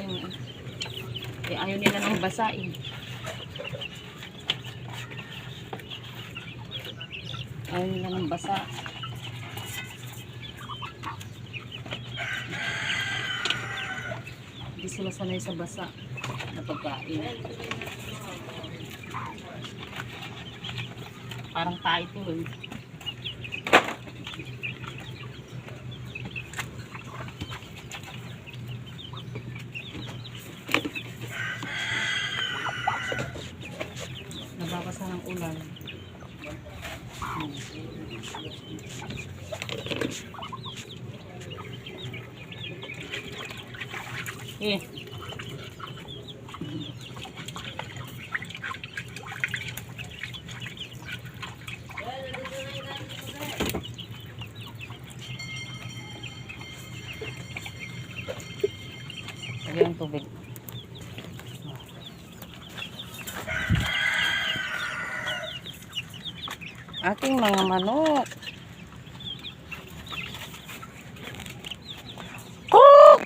yung ayaw nila ng basa eh. Ayaw nila ng basa. Hindi sila sanay sa basa na pagkain. Parang tayo ito eh. Nababasa ng ulan. Eh. Ayan ang tubig. Ating mga manok. Oh!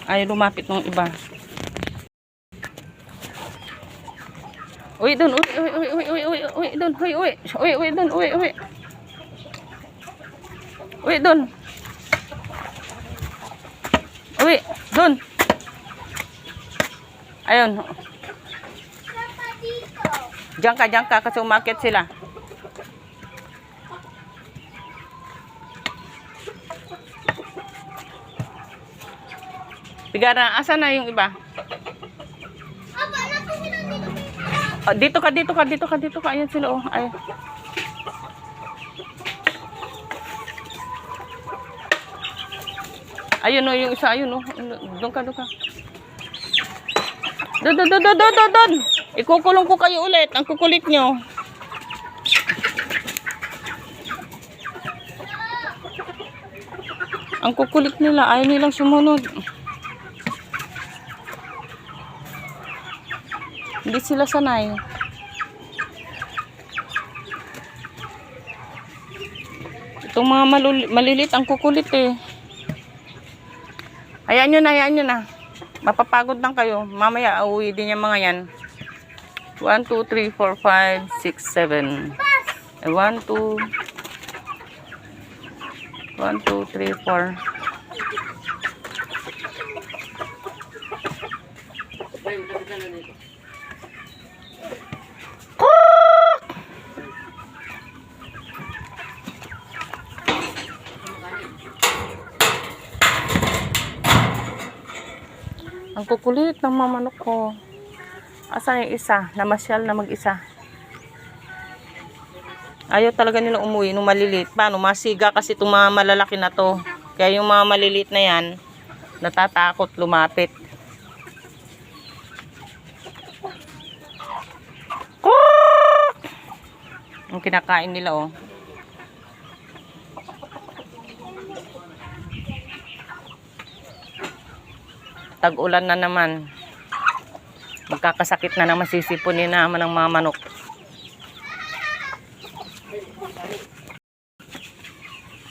Ay, lumapit ng iba. Uy, doon. Uy, doon. Uy, doon. Uy, doon. Uy, doon. Ayun. Diyan ka kasi umakyat sila. Bigara, asan na yung iba? Oh, dito ka. Ayan sila oh. Ayun. Ayun oh, yung isa ayun oh. Doon ka. Doon. Ikukulong ko kayo ulit. Ang kukulit nyo. Ang kukulit nila. Ayaw nilang sumunod. Hindi sila sanay. Itong mga malilit ang kukulit eh. Hayaan nyo na. Mapapagod lang kayo. Mamaya uuwi din yung mga yan. 1, 2, 3, 4, 5, 6, 7. 1, 2, 3, 4. Ang kukulit ng mga manok ko. Asan yung isa? Namasyal na mag-isa. Ayaw talaga nila umuwi nung maliliit. Paano? Masiga kasi itong mga malalaki na to. Kaya yung mga maliliit na yan, natatakot lumapit. Ang kinakain nila oh. Tag-ulan na naman. Magkakasakit na naman sisipunin naman ng mga manok.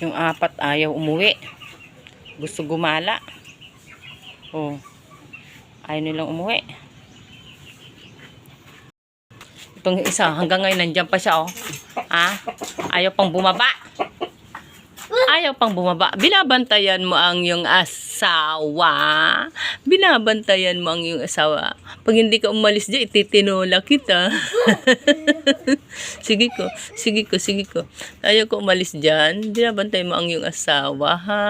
Yung 4 ayaw umuwi. Gusto gumala. Oh. Ayaw nilang umuwi. Itong isa hanggang ngayon nandiyan pa siya oh. Ha? Ayaw pang bumaba. Binabantayan mo ang iyong asawa. Pag hindi ka umalis dyan, ititinola kita. Sige ko. Ayaw ko umalis dyan. Binabantayan mo ang iyong asawa, ha?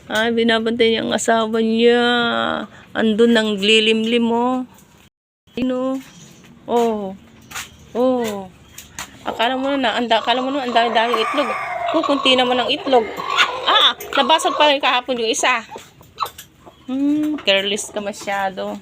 Ay, binabantayan niya ang asawa niya. Andun ng lilimlim mo. Sino? Oh. Akala mo na ang dami itlog. Kunti naman ang itlog. Nabasag pa rin kahapon yung isa. Careless ka masyado.